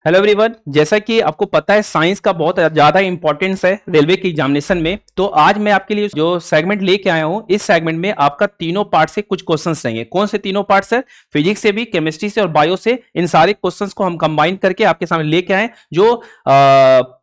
Hello everyone, जैसा कि आपको पता है साइंस का बहुत ज्यादा इंपॉर्टेंस है रेलवे की एग्जामिनेशन में। तो आज मैं आपके लिए जो सेगमेंट लेके आया हूं, इस सेगमेंट में आपका तीनों पार्ट से कुछ क्वेश्चंस रहेंगे। कौन से तीनों पार्ट सर? फिजिक्स से भी, केमिस्ट्री से और बायो से। इन सारे क्वेश्चंस को हम कंबाइन करके आपके सामने लेके आए जो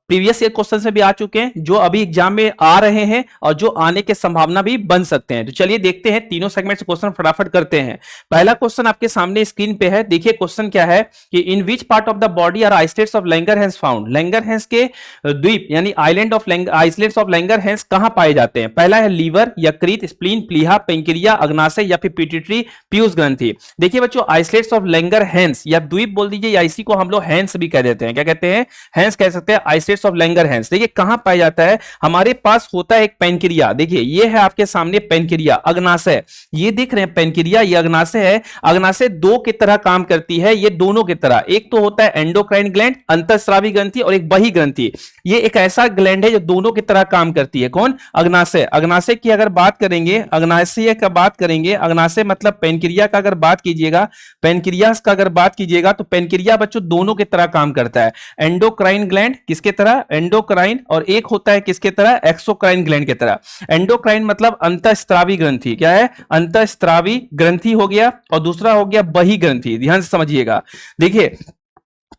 प्रीवियस ईयर क्वेश्चन से भी आ चुके हैं, जो अभी एग्जाम में आ रहे हैं और जो आने की संभावना भी बन सकते हैं। तो चलिए देखते हैं, तीनों सेगमेंट से क्वेश्चन फटाफट करते हैं। पहला क्वेश्चन आपके सामने स्क्रीन पे है, देखिए क्वेश्चन क्या है कि in which part of the body are islets of Langerhans found. Langerhans के द्वीप यानी island of islets of Langerhans कहां पाए जाते हैं? पहला है लीवर, यकृत, स्प्लीन, प्लीहा, पेंक्रिया, अग्नाशय या फिर पिट्यूटरी पीयूष ग्रंथि। देखिए बच्चों, आइसलेट्स ऑफ लैंगरहैंस या द्वीप बोल दीजिए, या इसी को हम लोग हैंस भी कह देते हैं। क्या कहते हैं? हैंस कह सकते हैं। आइसलेट्स ऑफ लैंगरहैंस देखिए कहां पाया जाता है? हमारे पास होता है एक पेनक्रिया। देखिए ये है आपके सामने पेनक्रिया, अग्नाशय। ये देख रहे हैं पेनक्रिया, ये अग्नाशय है। अग्नाशय दो की तरह काम करती है, ये दोनों की तरह। एक तो होता है एंडोक्राइन ग्लैंड, अंतःस्रावी ग्रंथि, और एक बही ग्रंथि। ये एक ऐसा ग्लैंड है जो दोनों की तरह काम करती है। कौन? अग्नाशय। अग्नाशय की अगर बात करेंगे, अग्नाशय का बात करेंगे, अग्नाशय मतलब पेनक्रिया का अगर बात कीजिएगा, पेनक्रियास का अगर बात कीजिएगा, तो पेनक्रिया बच्चों दोनों की तरह काम करता है। एंडोक्राइन ग्लैंड किसके तरह? एंडोक्राइन। और एक होता है किसके तरह? एक्सोक्राइन ग्लैंड की तरह। एंडोक्राइन मतलब अंतःस्रावी ग्रंथि। क्या है? अंतःस्रावी ग्रंथि हो गया, और दूसरा हो गया बही ग्रंथि। ध्यान से समझिएगा। देखिए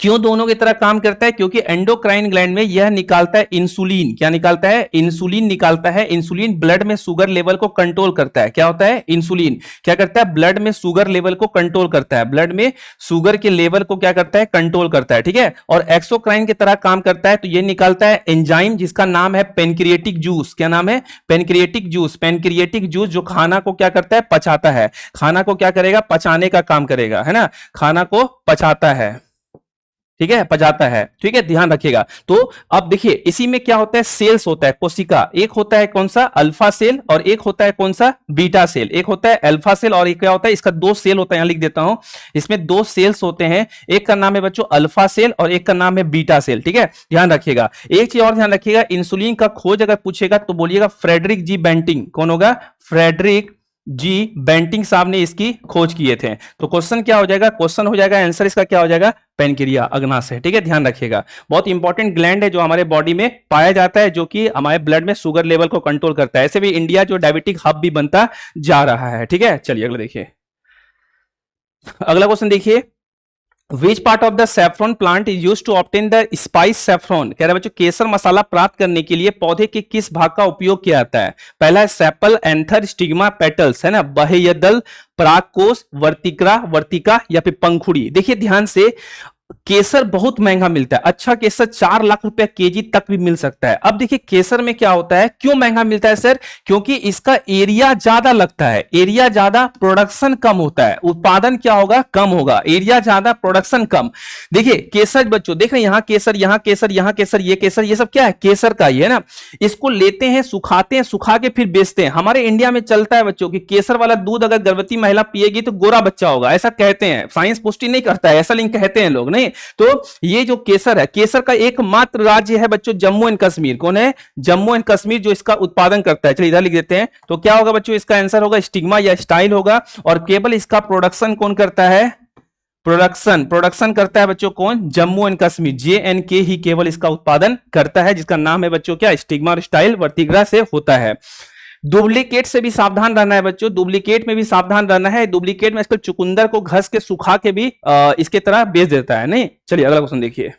क्यों दोनों की तरह काम करता है? क्योंकि एंडोक्राइन ग्लैंड में यह निकालता है इंसुलिन। क्या निकालता है? इंसुलिन निकालता है। इंसुलिन ब्लड में शुगर लेवल को कंट्रोल करता है। क्या होता है? इंसुलिन क्या करता है? ब्लड में शुगर लेवल को कंट्रोल करता है। ब्लड में शुगर के लेवल को क्या करता है? कंट्रोल करता है। ठीक है। और एक्सोक्राइन की तरह काम करता है, तो यह निकालता है एंजाइम जिसका नाम है पेनक्रिएटिक जूस। क्या नाम है? Pancreatic juice. पेनक्रिएटिक जूस जो खाना को क्या करता है? पचाता है। खाना को क्या करेगा? पचाने का काम करेगा, है ना। खाना को पचाता है, ठीक है, पचाता है। ठीक है, ध्यान रखिएगा। तो अब देखिए इसी में क्या होता है? सेल्स होता है, कोशिका। एक होता है कौन सा? अल्फा सेल, और एक होता है कौन सा? Beta cell. एक होता है अल्फा सेल और एक क्या होता है? इसका दो सेल होता है, यहां लिख देता हूं। इसमें दो सेल्स होते हैं, एक का नाम है बच्चों अल्फा सेल और एक का नाम है बीटा सेल। ठीक है, ध्यान रखिएगा। एक चीज और ध्यान रखिएगा, इंसुलिन का खोज अगर पूछेगा तो बोलिएगा फ्रेडरिक जी बेंटिंग। कौन होगा? फ्रेडरिक जी बेंटिंग साहब ने इसकी खोज किए थे। तो क्वेश्चन क्या हो जाएगा? क्वेश्चन हो जाएगा, आंसर इसका क्या हो जाएगा? पेनक्रिया, अग्नाशय। ठीक है, ध्यान रखिएगा। बहुत इंपॉर्टेंट ग्लैंड है जो हमारे बॉडी में पाया जाता है, जो कि हमारे ब्लड में शुगर लेवल को कंट्रोल करता है। ऐसे भी इंडिया जो डायबिटिक हब भी बनता जा रहा है। ठीक है, चलिए अगला देखिए। अगला क्वेश्चन देखिए, Which part of the saffron plant is used to obtain the spice saffron? कह रहा है बच्चों केसर मसाला प्राप्त करने के लिए पौधे के किस भाग का उपयोग किया जाता है? पहला है सेपल, एंथर, स्टिग्मा, पेटल्स, है ना, बाह्यदल, परागकोश, वर्तिका, वर्तिका या फिर पंखुड़ी। देखिए ध्यान से, केसर बहुत महंगा मिलता है। अच्छा केसर 4 लाख रुपया केजी तक भी मिल सकता है। अब देखिए केसर में क्या होता है, क्यों महंगा मिलता है सर? क्योंकि इसका एरिया ज्यादा लगता है। एरिया ज्यादा, प्रोडक्शन कम होता है। उत्पादन क्या होगा? कम होगा। एरिया ज्यादा, प्रोडक्शन कम। देखिए केसर बच्चों देख रहे हैं, यहां केसर, यहां केसर, यहां केसर, ये केसर, ये सब क्या है? केसर का ही है ना। इसको लेते हैं, सुखाते हैं, सुखा के फिर बेचते हैं। हमारे इंडिया में चलता है बच्चों कि केसर वाला दूध अगर गर्भवती महिला पिएगी तो गोरा बच्चा होगा, ऐसा कहते हैं। साइंस पुष्टि नहीं करता है, ऐसा लिंक कहते हैं लोग, नहीं। तो ये जो केसर है, केसर का एकमात्र राज्य है बच्चों जम्मू एंड कश्मीर। कौन है? जम्मू एंड कश्मीर जो इसका उत्पादन करता है। चलिए इधर लिख देते हैं। तो क्या होगा बच्चों? इसका आंसर होगा स्टिग्मा या स्टाइल होगा। और केवल इसका प्रोडक्शन कौन करता है? प्रोडक्शन करता है बच्चों कौन? जम्मू एंड कश्मीर, JNK ही केवल इसका उत्पादन करता है, जिसका नाम है बच्चों क्या? स्टिग्मा और स्टाइल वर्तिका से होता है। डुप्लीकेट से भी सावधान रहना है बच्चों, डुप्लीकेट में भी सावधान रहना है। डुप्लीकेट में इसको चुकंदर को घस के सुखा के भी इसके तरह बेच देता है, नहीं। चलिए अगला क्वेश्चन देखिए।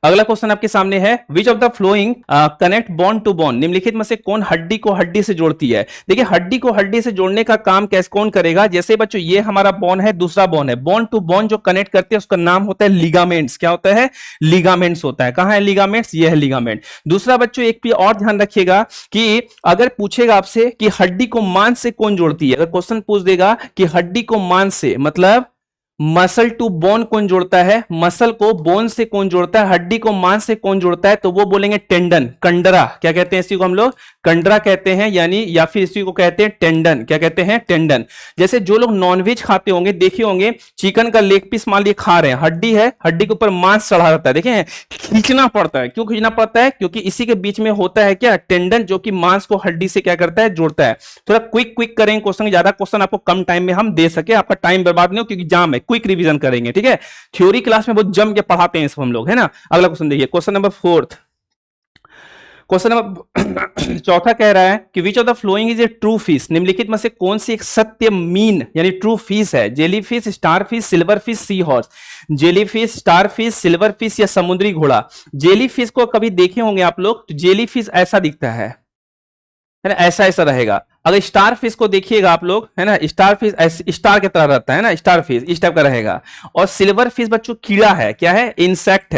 अगला क्वेश्चन आपके सामने है, which of the following connect bone to bone? निम्नलिखित में से कौन हड्डी को हड्डी से जोड़ती है? देखिए हड्डी को हड्डी से जोड़ने का काम कैसे कौन करेगा? जैसे बच्चों ये हमारा बोन है, दूसरा बोन है, बोन टू बोन जो कनेक्ट करते हैं उसका नाम होता है लिगामेंट्स। क्या होता है? लिगामेंट्स होता है। कहां है लिगामेंट्स? ये है लिगामेंट। दूसरा बच्चों एक भी और ध्यान रखिएगा कि अगर पूछेगा आपसे कि हड्डी को मांस से कौन जोड़ती है, अगर क्वेश्चन पूछ देगा कि हड्डी को मांस से, मतलब मसल टू बोन कौन जोड़ता है, मसल को बोन से कौन जोड़ता है, हड्डी को मांस से कौन जोड़ता है, तो वो बोलेंगे टेंडन, कंडरा। क्या कहते हैं इसी को? हम लोग कंडरा कहते हैं, यानी या फिर इसी को कहते हैं टेंडन। क्या कहते हैं? टेंडन। जैसे जो लोग नॉनवेज खाते होंगे, देखे होंगे, चिकन का लेग पीस मान लिए खा रहे हैं, हड्डी है, हड्डी के ऊपर मांस चढ़ा रहता है, देखें खींचना पड़ता है। क्यों खींचना पड़ता है? क्योंकि इसी के बीच में होता है क्या? टेंडन, जो कि मांस को हड्डी से क्या करता है? जोड़ता है। थोड़ा क्विक करें क्वेश्चन, ज्यादा क्वेश्चन आपको कम टाइम में हम दे सके, आपका टाइम बर्बाद नहीं हो, क्योंकि जाम है, क्विक रिवीजन करेंगे, ठीक है। थ्योरी क्लास में बहुत जम के पढ़ाते हैं सब हम लोग, है ना। अगला क्वेश्चन देखिए, क्वेश्चन नंबर 4। क्वेश्चन नंबर चौथा कह रहा है कि which of the following is a true fish, निम्नलिखित में से कौन सी एक सत्य मीन यानी ट्रू फिश है? Jellyfish, starfish, silverfish, seahorse. Jellyfish, starfish, silverfish या समुद्री घोड़ा। जेली फिश को कभी देखे होंगे आप लोग, तो जेली फिश ऐसा दिखता है ना, ऐसा ऐसा रहेगा। अगर स्टार फिश को देखिएगा आप लोग, है ना, स्टार फिश स्टार की तरह रहता है ना, स्टार फिश इस टाइप का रहेगा। और सिल्वर फिश बच्चों कीड़ा है, क्या है? इंसेक्ट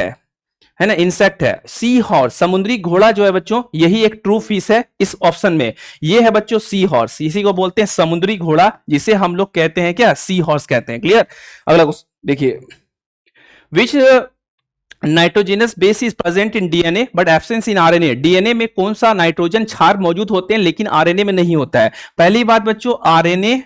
है ना, इंसेक्ट है। सी हॉर्स, समुद्री घोड़ा जो है बच्चों, यही एक ट्रू फिश है इस ऑप्शन में। ये है बच्चों सी हॉर्स, इसी को बोलते हैं समुद्री घोड़ा, जिसे हम लोग कहते हैं क्या? सी हॉर्स कहते हैं। क्लियर। अगला देखिए, which nitrogenous base is present in DNA but absence in RNA. DNA में कौन सा नाइट्रोजन क्षार मौजूद होते हैं लेकिन आरएनए में नहीं होता है? पहली बात बच्चों, आरएनए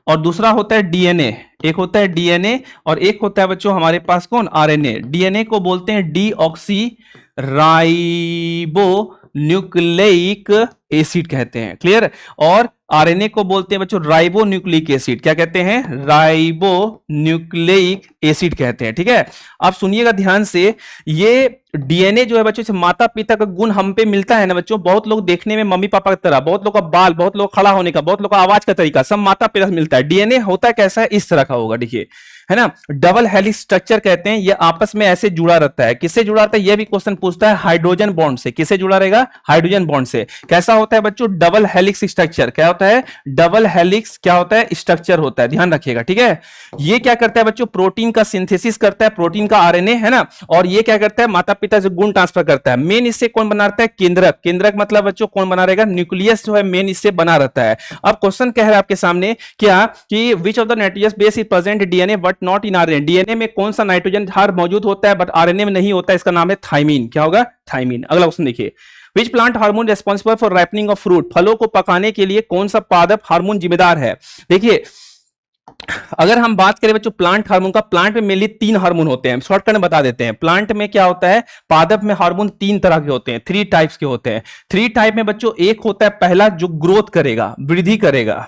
और दूसरा होता है डीएनए। एक होता है डीएनए और एक होता है बच्चों हमारे पास कौन? आरएनए। डीएनए को बोलते हैं डीऑक्सी राइबो न्यूक्लिक एसिड कहते हैं। क्लियर। और आरएनए को बोलते हैं बच्चों राइबो न्यूक्लिक एसिड। क्या कहते हैं? राइबो न्यूक्लिक एसिड कहते हैं। ठीक है। आप सुनिएगा ध्यान से, ये डीएनए जो है बच्चों से माता पिता का गुण हम पे मिलता है ना बच्चों। बहुत लोग देखने में मम्मी पापा की तरह, बहुत लोग का बाल, बहुत लोग खड़ा होने का, बहुत लोग का आवाज का तरीका, सब माता पिता से मिलता है। डीएनए होता है कैसा है? इस तरह का होगा, देखिए, है ना। डबल हेलिक्स स्ट्रक्चर कहते हैं, ये आपस में ऐसे जुड़ा रहता है। किससे जुड़ा रहता है? यह भी क्वेश्चन पूछता है, हाइड्रोजन बॉन्ड से। किससे जुड़ा रहेगा? हाइड्रोजन बॉन्ड से। कैसा होता है बच्चों? Double helix structure. क्या होता है? डबल हेलिक्स क्या होता है? स्ट्रक्चर होता है, ध्यान रखिएगा। ठीक है। ये क्या करता है बच्चों? प्रोटीन का सिंथेसिस करता है, प्रोटीन का आरएनए, है ना। और ये क्या करता है? माता पिता से गुण ट्रांसफर करता है। मेन इससे कौन बना रहता है? केंद्रक। केंद्रक मतलब बच्चों कौन बना रहेगा? न्यूक्लियस जो है मेन इससे बना रहता है। अब क्वेश्चन कह रहा है आपके सामने क्या कि which of the nitrogenous base is present DNA but not in RNA. DNA में कौन सा नाइट्रोजन क्षार मौजूद होता है बट आरएनए में नहीं होता है? इसका नाम है थाइमीन। क्या होगा? थाइमीन। अगला क्वेश्चन देखिए, which plant hormone responsible for ripening of fruit. फलों को पकाने के लिए कौन सा पादप हार्मोन जिम्मेदार है? देखिए, अगर हम बात करें बच्चों प्लांट हार्मोन का, प्लांट में मेनली 3 हार्मोन होते हैं। शॉर्टकट में बता देते हैं, प्लांट में क्या होता है, पादप में हार्मोन 3 तरह के होते हैं, 3 टाइप्स के होते हैं। 3 टाइप में बच्चों एक होता है पहला जो ग्रोथ करेगा, वृद्धि करेगा,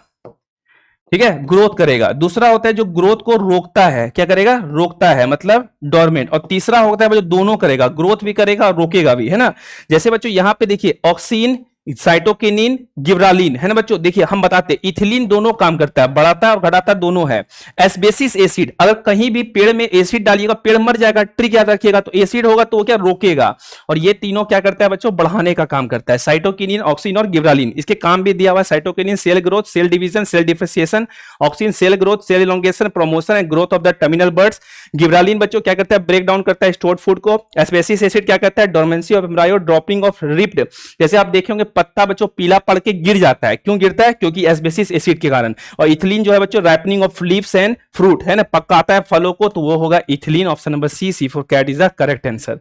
ठीक है, ग्रोथ करेगा। दूसरा होता है जो ग्रोथ को रोकता है, क्या करेगा? रोकता है, मतलब डोरमेंट। और तीसरा होता है बच्चों दोनों करेगा, ग्रोथ भी करेगा और रोकेगा भी, है ना। जैसे बच्चों यहां पे देखिए, ऑक्सीन, साइटोकिनिन, गिबरालिन, है ना बच्चों। देखिए हम बताते हैं, इथिलीन दोनों काम करता है, बढ़ाता है और घटाता दोनों है। एस्बेसिस एसिड, अगर कहीं भी पेड़ में एसिड डालिएगा पेड़ मर जाएगा, ट्रिक याद रखिएगा। तो एसिड होगा तो वो क्या रोकेगा, और ये तीनों क्या करता है बच्चों? बढ़ाने का काम करता है। साइटोकिनिन, ऑक्सीन और गिबरालिन, इसके काम भी दिया हुआ है। Cytokinin cell growth, cell division, cell differentiation. Auxin cell growth, cell elongation, promotion and growth of the terminal birds. Gibberellin बच्चों क्या करता है? ब्रेक डाउन करता है स्टोर्ड फूड को। एस्बेसिस एसिड क्या करता है? Dormancy of embryo, dropping of ripped. जैसे आप देखे होंगे पत्ता बच्चों पीला पड़ के गिर जाता है, क्यों गिरता है? क्योंकि एस्बेसिस एसिड के कारण। और इथिलीन जो है बच्चों ripening of leaves and fruit, है ना, पकाता है फलों को, तो वो होगा ethylene. Option number C for cat is the correct answer.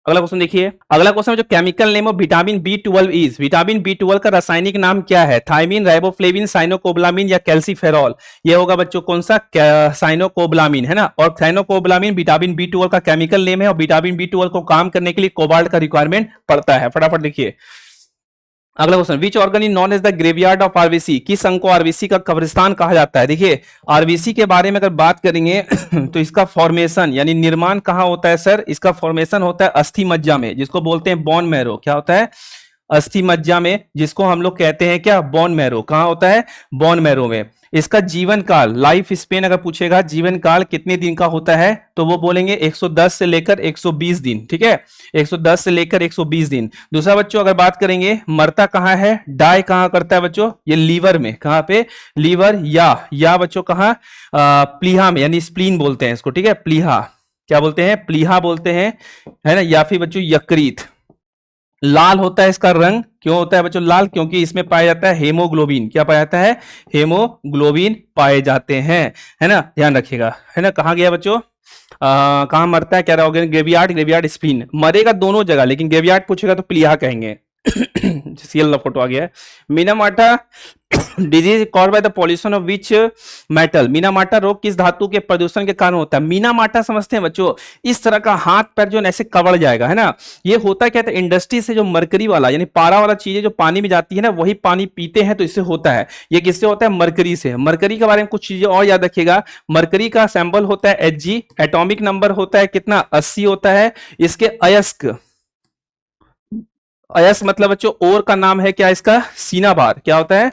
अगला क्वेश्चन देखिए, अगला क्वेश्चन जो केमिकल नेम ऑफ विटामिन बी12 इज। विटामिन बी12 का रासायनिक नाम क्या है? थायमिन, राइबोफ्लेविन, साइनोकोबालामिन या कैल्सीफेरॉल। ये होगा बच्चों कौन सा? साइनोकोबालामिन, है ना। और साइनोकोबालामिन विटामिन बी12 का केमिकल नेम है, और विटामिन बी12 को काम करने के लिए कोबाल्ट का रिक्वायरमेंट पड़ता है। फटाफट देखिए अगला question, which organ is known as the graveyard of RBC. किस अंग को आरबीसी का कब्रिस्तान कहा जाता है? देखिए आरबीसी के बारे में अगर बात करेंगे तो इसका फॉर्मेशन यानी निर्माण कहां होता है सर? इसका फॉर्मेशन होता है अस्थि मज्जा में, जिसको बोलते हैं बोन मैरो। क्या होता है? अस्थि मज्जा में, जिसको हम लोग कहते हैं क्या? Bone marrow. कहां होता है? बोन मैरो में। इसका जीवन काल, लाइफ स्पेन अगर पूछेगा जीवन काल कितने दिन का होता है, तो वो बोलेंगे 110 से लेकर 120 दिन। ठीक है, 110 से लेकर 120 दिन। दूसरा बच्चों अगर बात करेंगे मरता कहां है, डाई कहां करता है बच्चों? ये लीवर में। कहां पे? लीवर या बच्चों कहां? प्लीहा में, यानी स्प्लीन बोलते हैं इसको। ठीक है, प्लीहा। क्या बोलते हैं? प्लीहा बोलते हैं, है ना। या फिर बच्चों यकृत। लाल होता है इसका रंग, क्यों होता है बच्चों लाल? क्योंकि इसमें पाया जाता है हेमोग्लोबिन। क्या पाया जाता है? हेमोग्लोबिन पाए जाते हैं, है ना, ध्यान रखिएगा, है ना। कहां गया बच्चों? कहां मरता है? क्या रहोगे? Graveyard, graveyard spleen. मरेगा दोनों जगह, लेकिन ग्रेवयार्ड पूछेगा तो प्लीहा कहेंगे। सीएल फोटो आ गया है। Minamata disease cause by the pollution of which metal, Minamata रोग किस धातु के प्रदूषण के कारण होता है? मीनामाटा समझते हैं बच्चों, इस तरह का हाथ पैर जो ऐसे कवड़ जाएगा, है ना। ये होता क्या था, इंडस्ट्री से जो मरकरी वाला यानी पारा वाला चीजें जो पानी में जाती है ना, वही पानी पीते हैं तो इससे होता है। ये किससे होता है? मरकरी से। मरकरी के बारे में कुछ चीजें और याद रखिएगा। मरकरी का सैंबल होता है Hg, एटॉमिक नंबर होता है कितना? 80 होता है। इसके अयस्क, अयस्क मतलब बच्चों ओर का नाम है क्या इसका? सीना बार। क्या होता है?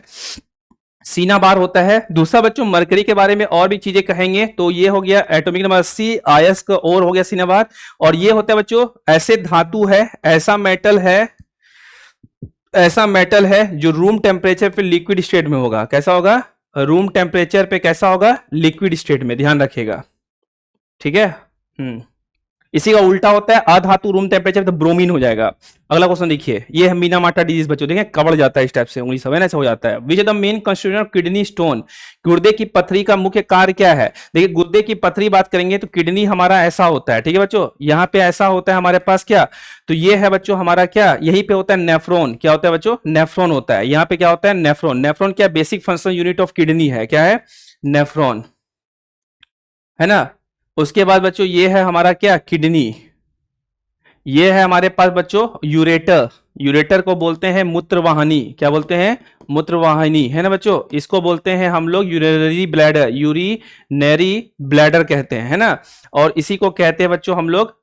सीना बार होता है। दूसरा बच्चों मरकरी के बारे में और भी चीजें कहेंगे, तो ये हो गया एटॉमिक नंबर 80, अयस्क और हो गया सीना बार। और ये होता है बच्चों ऐसे धातु है, ऐसा मेटल है, ऐसा मेटल है जो रूम टेम्परेचर पे लिक्विड स्टेट में होगा। कैसा होगा? रूम टेम्परेचर पे कैसा होगा? लिक्विड स्टेट में, ध्यान रखिएगा, ठीक है। इसी का उल्टा होता है अधातु रूम टेम्परेचर तो ब्रोमीन हो जाएगा। अगला क्वेश्चन देखिए, ये है मीनामाटा डिजीज बच्चों, देखें कवड़ जाता है इस टाइप से, उंगली सब है ना, ऐसा हो जाता है। Which is the main constituent of kidney stone, गुर्दे की पथरी का मुख्य कार्य क्या है? देखिए गुर्दे की पथरी बात करेंगे तो किडनी हमारा ऐसा होता है, ठीक है बच्चों, यहाँ पे ऐसा होता है हमारे पास क्या, तो ये है बच्चों हमारा क्या, यहीं पे होता है नेफ्रॉन। क्या होता है बच्चों? नेफ्रॉन होता है। यहाँ पे क्या होता है? नेफ्रॉन। नेफ्रॉन क्या basic function unit of kidney है, क्या है? नेफ्रॉन, है ना। उसके बाद बच्चों ये है हमारा क्या? किडनी। ये है हमारे पास बच्चों यूरेटर। यूरेटर को बोलते हैं मूत्रवाहिनी। क्या बोलते हैं? मूत्रवाहिनी, है ना बच्चों। इसको बोलते हैं हम लोग यूरिनरी ब्लैडर, यूरिनरी ब्लैडर कहते हैं, है ना। और इसी को कहते हैं बच्चों हम लोग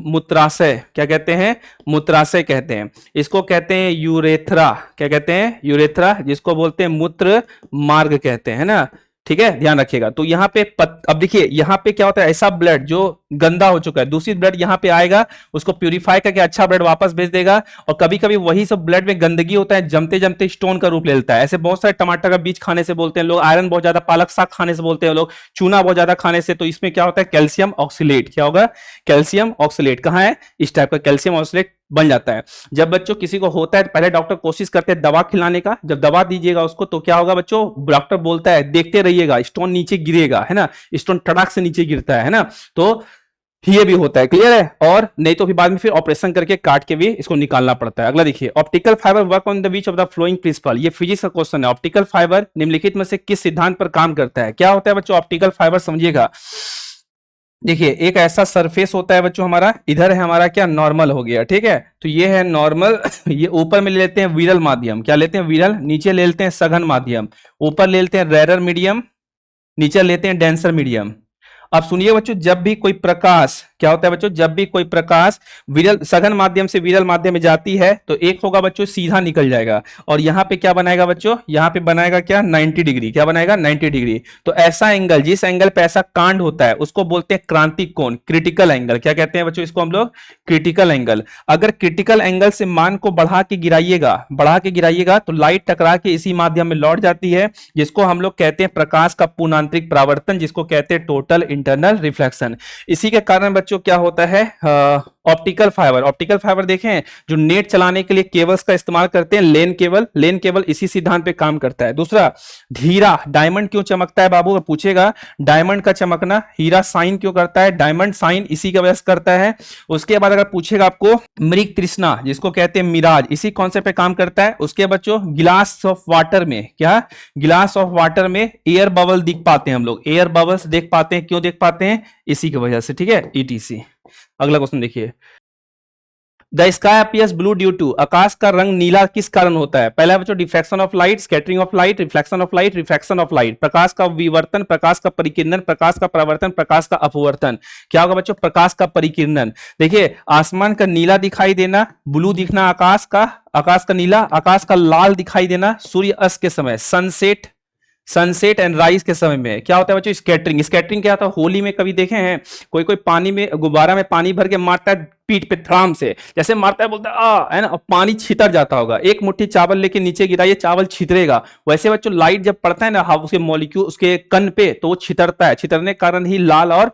मूत्राशय। क्या कहते हैं? मूत्राशय कहते हैं। इसको कहते हैं यूरेथ्रा। क्या कहते हैं? यूरेथ्रा, जिसको बोलते हैं मूत्र मार्ग कहते हैं, है ना। ठीक है, ध्यान रखिएगा। तो यहाँ पे अब देखिए यहाँ पे क्या होता है, ऐसा ब्लड जो गंदा हो चुका है, दूसरी ब्लड यहाँ पे आएगा, उसको प्यूरिफाई करके अच्छा ब्लड वापस भेज देगा। और कभी कभी वही सब ब्लड में गंदगी होता है, जमते जमते स्टोन का रूप ले लेता है। ऐसे बहुत सारे टमाटर का बीज खाने से बोलते हैं लोग, आयरन बहुत ज्यादा पालक साग खाने से बोलते हैं लोग, चूना बहुत ज्यादा खाने से। तो इसमें क्या होता है? Calcium oxalate. क्या होगा? Calcium oxalate. कहाँ है? इस टाइप का कैल्शियम ऑक्सीलेट बन जाता है। जब बच्चों किसी को होता है तो पहले डॉक्टर कोशिश करते हैं दवा खिलाने का। जब दवा दीजिएगा उसको तो क्या होगा बच्चों? डॉक्टर बोलता है देखते रहिएगा, स्टोन नीचे गिरेगा, है ना। स्टोन टड़ाक से नीचे गिरता है ना। तो ये भी होता है, क्लियर है। और नहीं तो फिर बाद में फिर ऑपरेशन करके काट के भी इसको निकालना पड़ता है। अगला देखिए, optical fibre work on the which of the following principle. ये फिजिक्स का क्वेश्चन है। ऑप्टिकल फाइबर निम्नलिखित में से किस सिद्धांत पर काम करता है? क्या होता है बच्चों ऑप्टिकल फाइबर? समझिएगा, देखिए एक ऐसा सरफेस होता है बच्चों हमारा, इधर है हमारा क्या? नॉर्मल हो गया, ठीक है। तो ये है नॉर्मल। ये ऊपर में ले लेते हैं विरल माध्यम। क्या लेते हैं? विरल। नीचे ले लेते हैं सघन माध्यम। ऊपर ले लेते हैं रेरर मीडियम, नीचे लेते हैं डेंसर मीडियम। अब सुनिए बच्चों, जब भी कोई प्रकाश, क्या होता है बच्चों? जब भी कोई प्रकाश विरल सघन माध्यम से विरल माध्यम में जाती है तो एक होगा बच्चों सीधा निकल जाएगा, और यहां पे क्या बनाएगा बच्चों? यहां पे बनाएगा क्या? 90 डिग्री। क्या बनाएगा? 90 डिग्री। तो ऐसा एंगल, जिस एंगल पे ऐसा कांड होता है उसको बोलते हैं क्रांतिक कोण, क्रिटिकल एंगल। क्या कहते हैं बच्चों इसको हम लोग? Critical angle. अगर क्रिटिकल एंगल से मान को बढ़ा के गिराइएगा तो लाइट टकरा के इसी माध्यम में लौट जाती है, जिसको हम लोग कहते हैं प्रकाश का पूर्णांतरिक परावर्तन, जिसको कहते हैं टोटल इंटरनल रिफ्लेक्शन। इसी के कारण बच्चों क्या होता है, ऑप्टिकल फाइबर। ऑप्टिकल फाइबर देखें जो नेट चलाने के लिए केबल्स का इस्तेमाल करते हैं, लेन केबल इसी सिद्धांत पे काम करता है। दूसरा, हीरा, डायमंड क्यों चमकता है बाबू? पूछेगा डायमंड का चमकना, हीरा साइन क्यों करता है? डायमंड साइन इसी की वजह से करता है। उसके बाद अगर पूछेगा आपको मृग तृष्णा, जिसको कहते हैं मिराज, इसी कॉन्सेप्ट पे काम करता है। उसके बच्चों गिलास ऑफ वाटर में, क्या गिलास ऑफ वाटर में एयर बबल दिख पाते हैं हम लोग, एयर बबल्स देख पाते हैं, क्यों देख पाते हैं? इसी की वजह से, ठीक है, ईटीसी। अगला क्वेश्चन देखिए, the sky appears blue due to, आकाश का रंग नीला किस कारण होता है? पहला बच्चों diffraction of light, scattering of light, reflection of light, refraction of light. प्रकाश का विवर्तन, प्रकाश का परिकिरणन, प्रकाश का परावर्तन, प्रकाश का अपवर्तन। क्या होगा बच्चों? प्रकाश का परिकिरणन। देखिए आसमान का नीला दिखाई देना, ब्लू दिखना आकाश का नीला, आकाश का लाल दिखाई देना सूर्य अस्त के समय, सनसेट एंड राइज के समय में। क्या होता है बच्चों? स्कैटरिंग। स्कैटरिंग क्या होता है? होली में कभी देखे हैं कोई पानी में, गुब्बारा में पानी भर के मारता है पीठ पे धड़ाम से, जैसे मारता है बोलता है आ, है ना, और पानी छितर जाता होगा। एक मुट्ठी चावल लेके नीचे गिराइए, चावल छितरेगा। वैसे बच्चों लाइट जब पड़ता है ना उसके मॉलिक्यूल उसके कण पे, तो वो छितरता है, छितरने के कारण ही लाल और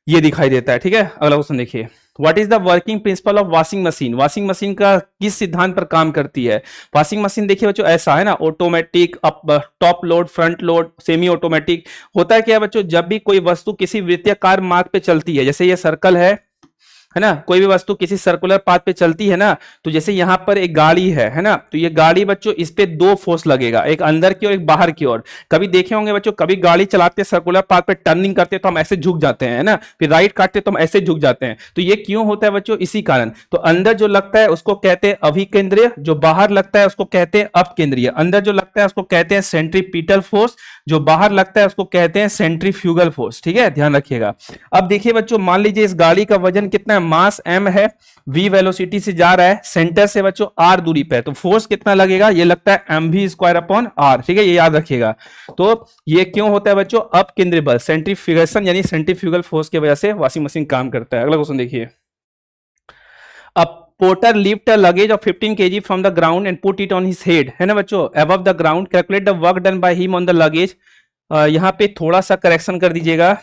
ये दिखाई देता है, ठीक है। अगला क्वेश्चन देखिए, what is the working principle of washing machine? Washing machine का किस सिद्धांत पर काम करती है? वॉशिंग मशीन देखिए बच्चों ऐसा है ना, automatic, top load, front load, semi automatic. होता है क्या बच्चों? जब भी कोई वस्तु किसी वृत्तीय मार्ग पे चलती है, जैसे ये सर्कल है है ना, कोई भी वस्तु किसी सर्कुलर पाथ पे चलती है ना, तो जैसे यहां पर एक गाड़ी है ना, तो ये गाड़ी बच्चों इस पे दो फोर्स लगेगा, एक अंदर की और एक बाहर की ओर। कभी देखे होंगे बच्चों, कभी गाड़ी चलाते सर्कुलर पाथ पे टर्निंग करते तो हम ऐसे झुक जाते हैं, है ना, फिर राइट काटते तो हम ऐसे झुक जाते हैं। तो ये क्यों होता है बच्चों? इसी कारण। तो अंदर जो लगता है उसको कहते हैं अभिकेंद्रीय, जो बाहर लगता है उसको कहते हैं अपकेंद्रीय। अंदर जो लगता है उसको कहते हैं सेंट्रीपिटल फोर्स, जो बाहर लगता है उसको कहते हैं सेंट्रीफ्यूगल फोर्स। ठीक है, ध्यान रखिएगा। अब देखिए बच्चों, मान लीजिए इस गाड़ी का वजन कितना है, मास m है, v वेलोसिटी से जा रहा है, सेंटर से बच्चों r दूरी पे है, तो फोर्स कितना लगेगा? ये लगता है mv स्क्वायर अपॉन r। ठीक है, ये याद रखिएगा। तो ये क्यों होता है बच्चों? अपकेंद्रीय बल, सेंट्रीफ्यूगेशन यानी सेंट्रीफ्यूगल फोर्स की वजह से वॉशिंग मशीन काम करता है। अगला क्वेश्चन देखिए। अब porter lift a luggage of 15 kg from the ground and put it on his head, है ना बच्चों, above the ground, calculate the work done by him on the luggage. यहां पे थोड़ा सा करेक्शन कर दीजिएगा।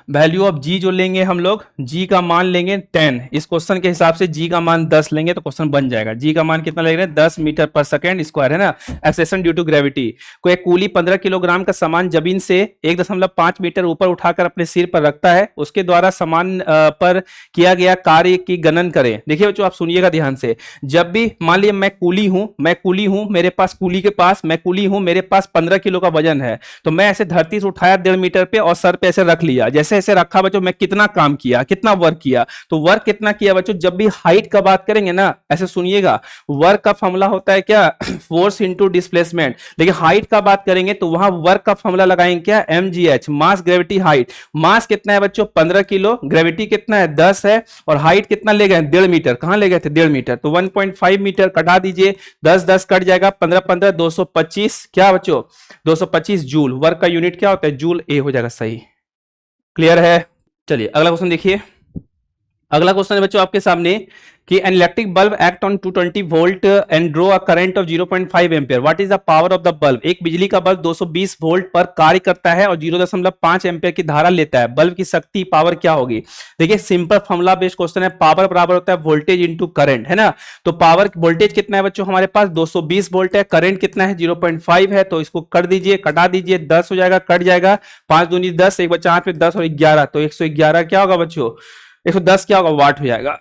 वैल्यू ऑफ जी जो लेंगे हम लोग, जी का मान लेंगे 10। इस क्वेश्चन के हिसाब से जी का मान 10 लेंगे तो क्वेश्चन बन जाएगा। जी का मान कितना ले रहे हैं? 10 मीटर पर सेकंड स्क्वायर, है ना। Acceleration due to gravity. कोई कूली 15 किलोग्राम का सामान जमीन से 1.5 मीटर ऊपर उठाकर अपने सिर पर रखता है, उसके द्वारा सामान पर किया गया कार्य की गणन करें। देखिए बच्चों, आप सुनिएगा ध्यान से। जब भी मान लिया मैं कूली हूं, मेरे पास मैं कूली हूं, मेरे पास 15 किलो का वजन है, तो मैं ऐसे धरती से उठाया 1.5 मीटर पे और सर पे ऐसे रख लिया। जैसे ऐसे रखा बच्चों, मैं कितना काम किया, कितना वर्क किया? तो वर्क कितना किया बच्चों? जब भी हाइट का बात करेंगे ना, ऐसे सुनिएगा, वर्क का फॉर्मूला होता है क्या? Force into displacement. लेकिन हाइट का बात करेंगे तो वहां वर्क का फॉर्मूला लगाएंगे क्या? mgh, मास ग्रेविटी हाइट। मास कितना है बच्चों? 15 किलो, ग्रेविटी कितना है? 10 है, और हाइट कितना ले गए? 1.5 मीटर। कहां ले गए थे? 1.5 मीटर। तो 1.5 मीटर कटा दीजिए, 10 10 कट जाएगा, 15 15 225, क्या बच्चों? 225 जूल। वर्क का यूनिट क्या होता है? जूल। ए हो जाएगा सही। क्लियर है? चलिए अगला क्वेश्चन देखिए। अगला क्वेश्चन है बच्चों आपके सामने कि an electric bulb act on 220 volt and draw a current of 0.5 ampere, what is the power of the bulb? एक बिजली का बल्ब 220 वोल्ट पर कार्य करता है और 0.5 एम्पियर की धारा लेता है। बल्ब की शक्ति पावर क्या होगी? देखिए सिंपल फॉर्मूला बेस्ड क्वेश्चन है। पावर बराबर होता है वोल्टेज इंटू करंट, है ना। तो पावर वोल्टेज कितना है बच्चों हमारे पास? 220 वोल्ट है। करंट कितना है? 0.5 है। तो इसको कर दीजिए, कटा दीजिए, 10 हो जाएगा, कट जाएगा, 5 दूनी 10, एक बच्चा 8 में 10 और 11, तो 111 क्या होगा बच्चों? 110 क्या होगा? वाट हो जाएगा।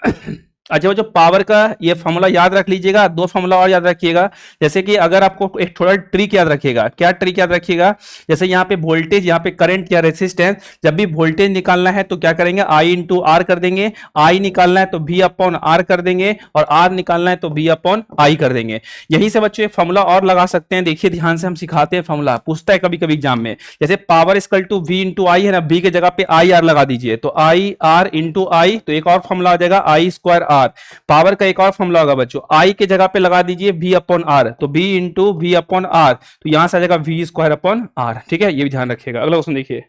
अच्छा बच्चों, पावर का ये फॉर्मूला याद रख लीजिएगा। दो फॉर्मूला और याद रखिएगा। जैसे कि अगर आपको एक थोड़ा ट्रिक याद रखिएगा। क्या ट्रिक याद रखिएगा? जैसे यहाँ पे वोल्टेज, यहाँ पे करंट या रेसिस्टेंस, जब भी वोल्टेज निकालना है तो क्या करेंगे? आई इंटू आर कर देंगे। आई निकालना है तो वी अपॉन आर कर देंगे, और आर निकालना है तो वी अपॉन आई कर देंगे। यहीं से बच्चों एक फॉर्मूला और लगा सकते हैं। देखिए ध्यान से, हम सिखाते हैं फॉर्मूला, पूछता है कभी कभी एग्जाम में। जैसे power equal to V into I है ना, वी के जगह पे आई आर लगा दीजिए, तो आई आर इंटू आई, तो एक और फॉर्मूला आ जाएगा आई स्क्वायर आर। पावर का एक और फॉर्मूला होगा बच्चों, आई के जगह पे लगा दीजिए वी अपॉन आर, तो V into V upon R, तो यहां से आ जाएगा वी स्क्वायर अपॉन आर। ठीक है, ये भी ध्यान रखिएगा। अगला क्वेश्चन देखिए।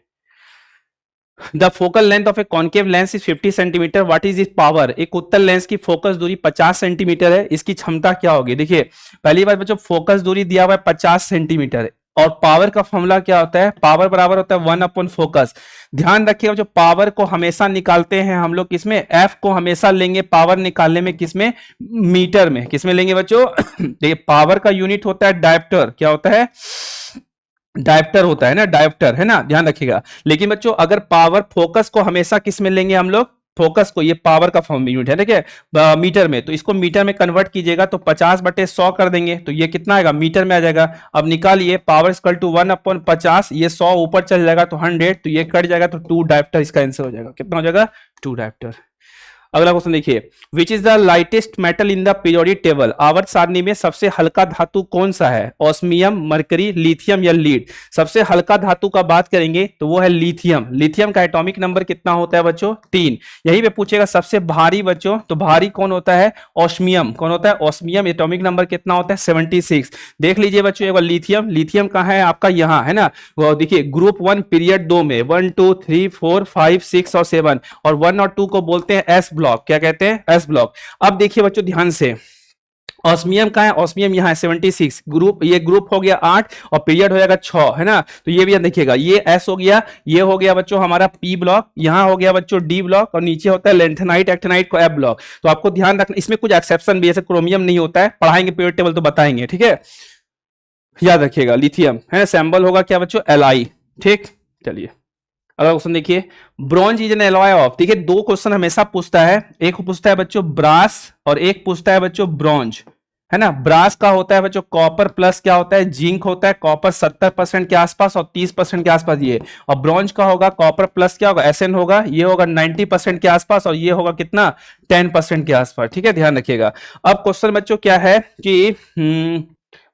The focal length of a concave lens is 50 centimetre, what is is power? एक उत्तल लेंस की फोकस दूरी 50 सेंटीमीटर है, इसकी क्षमता क्या होगी? देखिए पहली बात बच्चों, फोकस दूरी दिया हुआ है 50 सेंटीमीटर, और पावर का फॉर्मूला क्या होता है? पावर बराबर होता है 1 अपॉन फोकस। ध्यान रखिएगा, जो पावर को हमेशा निकालते हैं हम लोग किसमें? एफ को हमेशा लेंगे पावर निकालने में, किसमें? मीटर में। किसमें लेंगे बच्चों? देखिए पावर का यूनिट होता है डायप्टर। क्या होता है? डायप्टर होता है ना, डायप्टर, है ना, ध्यान रखिएगा। लेकिन बच्चों अगर पावर फोकस को हमेशा किस में लेंगे हम लोग? फोकस को, ये पावर का फॉर्म यूनिट है, ठीक है, मीटर में, तो इसको मीटर में कन्वर्ट कीजिएगा तो 50/100 कर देंगे, तो ये कितना आएगा? मीटर में आ जाएगा। अब निकालिए, पावर इक्वल टू 1 अपॉन 50, ये 100 ऊपर चल जाएगा तो 100, तो ये कट जाएगा, तो 2 डायप्टर इसका आंसर हो जाएगा। कितना हो जाएगा? 2 डायप्टर। अगला क्वेश्चन देखिए, which is the lightest metal in the periodic table? आवर्त सारणी में सबसे हल्का धातु कौन सा है? ऑस्मियम, मरकरी, लिथियम या लीड? सबसे हल्का धातु का बात करेंगे तो वो है लिथियम। लिथियम का एटॉमिक नंबर कितना होता है बच्चों? 3। यही पे पूछेगा सबसे भारी बच्चों, तो भारी कौन होता है? ऑस्मियम। कौन होता है? ऑस्मियम। एटॉमिक नंबर कितना होता है? 76। देख लीजिए बच्चों एक बार, लिथियम, लिथियम कहाँ है आपका? यहाँ है ना। वो देखिए ग्रुप 1 पीरियड 2 में 1 2 3 4 5 6 और 7, और 1 और 2 को बोलते हैं एस ब्लॉक। क्या कहते हैं? S block. अब देखिए बच्चों ध्यान से, ऑस्मियम कहाँ है? ऑस्मियम यहाँ है 76। ग्रुप, ये ग्रुप हो गया 8 और पीरियड हो जाएगा 6, है ना। तो ये भी देखिएगा, ये एस हो गया, ये हो गया बच्चों हमारा पी ब्लॉक, यहाँ हो गया बच्चों डी ब्लॉक, और नीचे होता है लेंथेनाइट एक्टिनाइट को एफ ब्लॉक। तो आपको ध्यान रखना, इसमें कुछ एक्सेप्शन भी, जैसे क्रोमियम नहीं होता है, पढ़ाएंगे पीरियड टेबल तो बताएंगे, ठीक है, याद रखिएगा। लिथियम है, सैंबल होगा क्या बच्चों? Li। ठीक, चलिए अगला क्वेश्चन देखिए, bronze is an alloy of. देखिए दो क्वेश्चन हमेशा पूछता है, एक पूछता है बच्चों ब्रास और एक पूछता है बच्चों ब्रॉन्ज, है ना। ब्रास का होता है बच्चों कॉपर प्लस क्या होता है, जिंक होता है। कॉपर 70% के आसपास और 30% के आसपास ये। और ब्रॉन्ज का होगा कॉपर प्लस क्या होगा, एसएन होगा, ये होगा 90% के आसपास और ये होगा कितना 10% के आसपास। ठीक है, ध्यान रखिएगा। अब क्वेश्चन बच्चों क्या है कि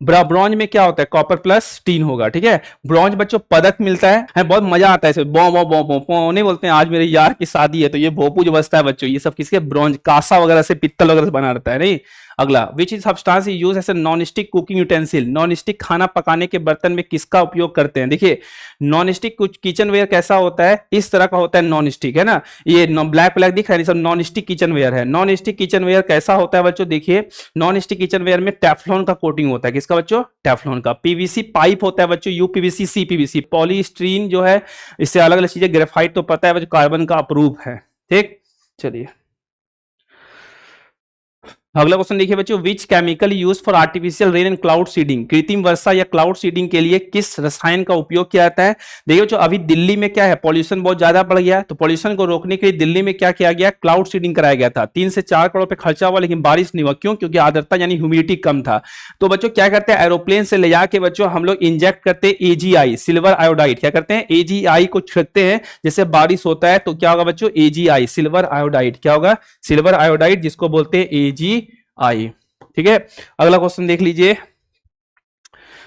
ब्रॉन्ज में क्या होता है, कॉपर प्लस टीन होगा। ठीक है, ब्रॉन्ज बच्चों पदक मिलता है, बहुत मजा आता है इसे, बो बो बो बो बो नहीं बोलते हैं। आज मेरे यार की शादी है तो ये भोपू जो बजता है बच्चों, ये सब किसके, ब्रॉन्ज, कांसा वगैरह से, पित्तल वगैरह से बना रहता है। नहीं, अगला, which is substance is used as a non stick cooking utensil. Non stick खाना पकाने के बर्तन में किसका उपयोग करते हैं। देखिए नॉन स्टिक कुछ किचन वेयर कैसा होता है, इस तरह का होता है नॉन स्टिक, है ना। ये ब्लैक ब्लैक दिख रहा है, सब नॉन स्टिक किचन वेयर है। नॉन स्टिक किचन वेयर कैसा होता है बच्चों, देखिए नॉन स्टिक किचन वेयर में टेफ्लॉन का कोटिंग होता है। किसका बच्चों, टेफ्लॉन का। पीवीसी पाइप होता है बच्चों, यूपीवीसी, सीपीवीसी। पॉलीस्टीरीन जो है, इससे अलग अलग चीजें। ग्रेफाइट तो पता है बच्चों कार्बन का अप्रूव है। ठीक, चलिए अगला क्वेश्चन देखिए बच्चों, which chemical use for artificial rain and cloud seeding. कृत्रिम वर्षा या क्लाउड सीडिंग के लिए किस रसायन का उपयोग किया जाता है। देखिए बच्चों अभी दिल्ली में क्या है, पॉल्यूशन बहुत ज्यादा बढ़ गया है, तो पॉल्यूशन को रोकने के लिए दिल्ली में क्या किया गया, क्लाउड सीडिंग कराया गया था। 3 से 4 करोड़ पे खर्चा हुआ लेकिन बारिश नहीं हुआ। क्यों, क्योंकि आर्द्रता यानी ह्यूमिडिटी कम था। तो बच्चों क्या करते हैं, एरोप्लेन से ले जाके बच्चों हम लोग इंजेक्ट करते हैं एजीआई, सिल्वर आयोडाइड। क्या करते हैं, एजीआई को छिड़कते हैं, जैसे बारिश होता है तो क्या होगा बच्चों, एजीआई, सिल्वर आयोडाइड। क्या होगा, सिल्वर आयोडाइड, जिसको बोलते हैं एजीआई। ठीक है, अगला क्वेश्चन देख लीजिए।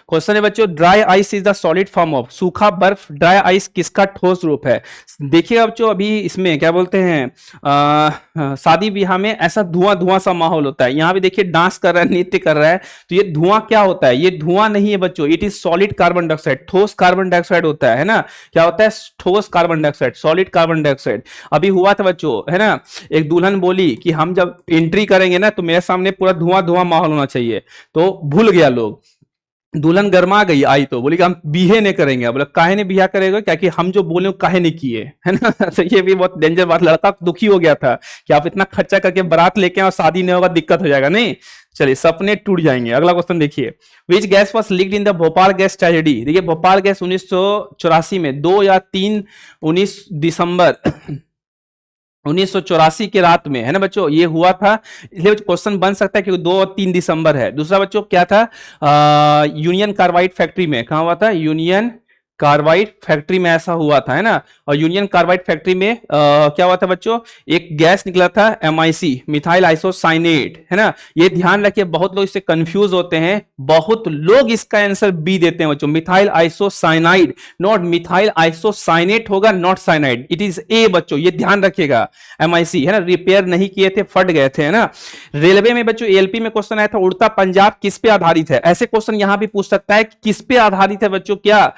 क्वेश्चन है बच्चों, dry ice is the solid form of. सूखा बर्फ, ड्राई आइस किसका ठोस रूप है। देखिएगा बच्चों अभी इसमें क्या बोलते हैं, शादी ब्याह में ऐसा धुआं धुआं सा माहौल होता है। यहां भी देखिए डांस कर रहा है, नृत्य कर रहा है, तो ये धुआं क्या होता है, ये धुआं नहीं है बच्चों, it is solid carbon dioxide, ठोस कार्बन डाइऑक्साइड होता है ना। क्या होता है, ठोस carbon dioxide, solid carbon dioxide. अभी हुआ था बच्चों, है ना, एक दुल्हन बोली कि हम जब एंट्री करेंगे ना तो मेरे सामने पूरा धुआं धुआं माहौल होना चाहिए। तो भूल गया लोग, दुल्हन गर्मा गई, आई तो बोली कि हम बिहे नहीं करेंगे। बोला काहे नहीं बिहा करेगा, क्या कि हम जो बोले काहे नहीं किए, है ना। तो ये भी बहुत डेंजर बात। लड़का दुखी हो गया था कि आप इतना खर्चा करके बारात लेके और शादी नहीं होगा, दिक्कत हो जाएगा। नहीं, चलिए सपने टूट जाएंगे। अगला क्वेश्चन देखिए, which gas was leaked in the Bhopal gas tragedy. देखिए भोपाल गैस 1984 में 2 या 3 19 दिसंबर 1984 के रात में, है ना बच्चों, ये हुआ था। इसलिए क्वेश्चन बन सकता है कि 2 और 3 दिसंबर है। दूसरा बच्चों क्या था, यूनियन कार्बाइड फैक्ट्री में। कहां हुआ था, यूनियन कार्बाइड फैक्ट्री में ऐसा हुआ था, है ना। और यूनियन कार्बाइड फैक्ट्री में क्या हुआ था बच्चों, एक गैस निकला था MIC, मिथाइल आइसोसाइनेट, है ना। ये ध्यान रखिए, बहुत लोग इससे कंफ्यूज होते हैं, बहुत लोग इसका आंसर बी देते हैं बच्चों, methyl isocyanide, not methyl isocyanate होगा, not cyanide, it is a बच्चों, ये ध्यान रखिएगा। MIC, है ना, रिपेयर नहीं किए थे, फट गए थे, है ना। रेलवे में बच्चों ALP में क्वेश्चन आया था, उड़ता पंजाब किस पे आधारित है। ऐसे क्वेश्चन यहां भी पूछ सकता है, किस पे आधारित है बच्चों, क्या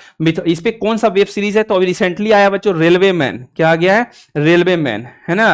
इस पे कौन सा वेब सीरीज है। तो अभी रिसेंटली आया बच्चों रेलवे मैन, क्या आ गया है, रेलवे मैन, है ना।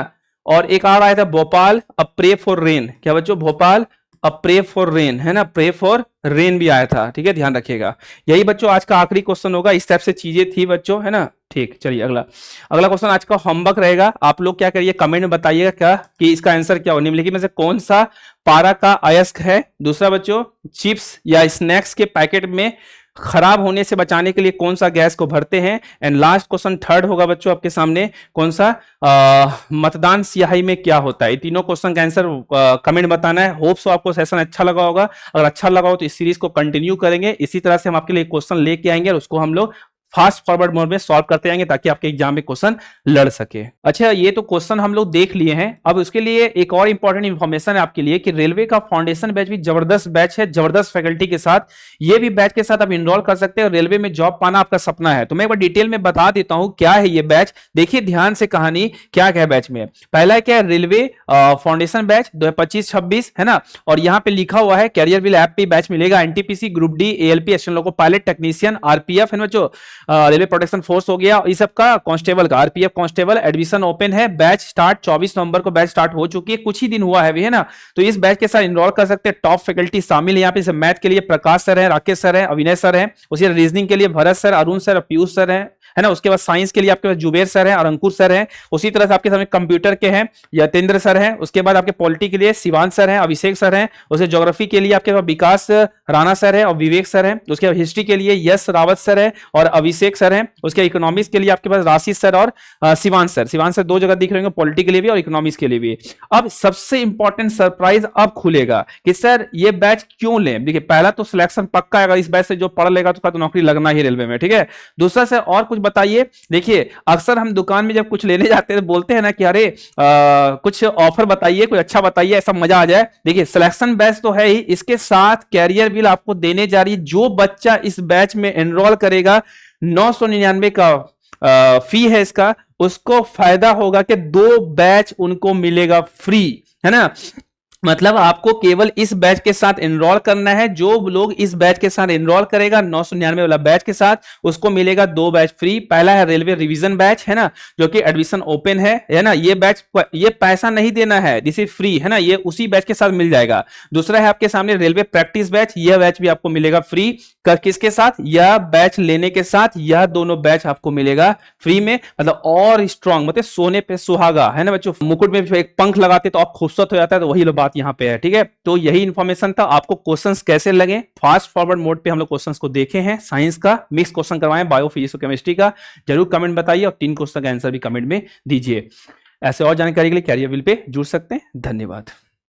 और एक और आया था भोपाल अ प्रे फॉर रेन। क्या बच्चों, भोपाल अ प्रे फॉर रेन, है ना, प्रे फॉर रेन भी आया था। ठीक है, ध्यान रखिएगा। यही बच्चों आज का आखिरी क्वेश्चन होगा, इस टाइप से चीजें थी बच्चों, है ना। ठीक, चलिए अगला क्वेश्चन आज का होमवर्क रहेगा। आप लोग क्या करिए, कमेंट में बताइएगा क्या कि इसका आंसर क्या हो। निम्नलिखित में से कौन सा पारा का अयस्क है। दूसरा बच्चों, चिप्स या स्नैक्स के पैकेट में खराब होने से बचाने के लिए कौन सा गैस को भरते हैं। एंड लास्ट क्वेश्चन थर्ड होगा बच्चों आपके सामने, कौन सा मतदान स्याही में क्या होता है। तीनों क्वेश्चन का आंसर कमेंट बताना है। होप सो आपको सेशन अच्छा लगा होगा। अगर अच्छा लगा हो तो इस सीरीज को कंटिन्यू करेंगे। इसी तरह से हम आपके लिए क्वेश्चन लेके आएंगे और उसको हम लोग फास्ट फॉरवर्ड मोड में सॉल्व करते जाएंगे ताकि आपके एग्जाम में क्वेश्चन लड़ सके। अच्छा, ये तो क्वेश्चन हम लोग देख लिए हैं। अब उसके लिए एक और इंपॉर्टेंट इंफॉर्मेशन है आपके लिए कि रेलवे का फाउंडेशन बैच भी जबरदस्त बैच है, जबरदस्त फैकल्टी के साथ। ये भी बैच के साथ आप इनरोल कर सकते हैं। रेलवे में जॉब पाना आपका सपना है तो मैं एक बार डिटेल में बता देता हूं क्या है ये बैच। देखिए ध्यान से कहानी, क्या क्या है बैच में। पहला क्या है, रेलवे फाउंडेशन बैच 2025-26, है ना। और यहाँ पे लिखा हुआ है कैरियर विल ऐप पे बैच मिलेगा। NTPC, group D, ALP, SN loco pilot, technician, RPF, है ना जो रेलवे प्रोटेक्शन फोर्स हो गया, इस सब का कांस्टेबल का, RPF कांस्टेबल। एडमिशन ओपन है, बैच स्टार्ट 24 नवंबर को बैच स्टार्ट हो चुकी है, कुछ ही दिन हुआ है अभी, है ना। तो इस बैच के साथ इनरोल कर सकते हैं। टॉप फैकल्टी शामिल है यहाँ पे। मैथ के लिए प्रकाश सर है, राकेश सर है, अविनय सर है। उसी रीजनिंग के लिए Bharat sir, Arun sir, Piyush sir है, है ना। उसके बाद साइंस के लिए आपके पास जुबेर सर हैं और अंकुर सर हैं। उसी तरह से आपके सामने कंप्यूटर के हैं यतेंद्र सर हैं। उसके बाद आपके पॉलिटी के लिए शिवान सर हैं, अभिषेक सर हैं। उसके ज्योग्राफी के लिए आपके पास विकास राणा सर है और विवेक सर हैं। उसके बाद हिस्ट्री के लिए यश रावत सर है और अभिषेक सर हैं। उसके इकोनॉमिक्स के लिए आपके पास राशि सर और शिवान सर दो जगह दिख रहे होंगे, पॉलिटी के लिए भी और इकोनॉमिक्स के लिए भी। अब सबसे इंपॉर्टेंट सरप्राइज अब खुलेगा कि सर ये बैच क्यों लें। देखिए पहला तो सिलेक्शन पक्का है, अगर इस बैच से जो पढ़ लेगा तो नौकरी लगना ही रेलवे में, ठीक है। दूसरा से और कुछ बताइए। देखिए अक्सर हम दुकान में जब कुछ लेने जाते हैं तो बोलते हैं ना कि अरे कुछ ऑफर बताइए, कुछ अच्छा बताइए, ऐसा मजा आ जाए। देखिए सिलेक्शन बैच तो है ही, इसके साथ कैरियर बिल आपको देने जा रही है। जो बच्चा इस बैच में एनरोल करेगा 999 का फी है इसका, उसको फायदा होगा कि 2 बैच उनको मिलेगा फ्री, है ना। मतलब आपको केवल इस बैच के साथ एनरोल करना है। जो लोग इस बैच के साथ एनरोल करेगा 999 वाला बैच के साथ, उसको मिलेगा 2 बैच फ्री। पहला है रेलवे रिवीजन बैच, है ना, जो कि एडमिशन ओपन है ना। ये बैच ये पैसा नहीं देना है, दिस इज फ्री, है ना, ये उसी बैच के साथ मिल जाएगा। दूसरा है आपके सामने रेलवे प्रैक्टिस बैच, यह बैच भी आपको मिलेगा फ्री। किसके साथ? यह बैच लेने के साथ यह दोनों बैच आपको मिलेगा फ्री में। मतलब और स्ट्रांग, मतलब सोने पे सुहागा, है ना बच्चों। मुकुट में एक पंख लगाते तो आप खूबसूरत हो जाता है, तो वही बात यहाँ पे है, ठीक है। तो यही इंफॉर्मेशन था। आपको क्वेश्चंस कैसे लगे? फास्ट फॉरवर्ड मोड पे हम लोग क्वेश्चंस को देखे हैं। साइंस का मिक्स क्वेश्चन करवाएं, बायो, फिजिक्स और केमिस्ट्री का। जरूर कमेंट बताइए और 3 क्वेश्चन का आंसर भी कमेंट में दीजिए। ऐसे और जानकारी के लिए कैरियर व्हील पे जुड़ सकते हैं। धन्यवाद।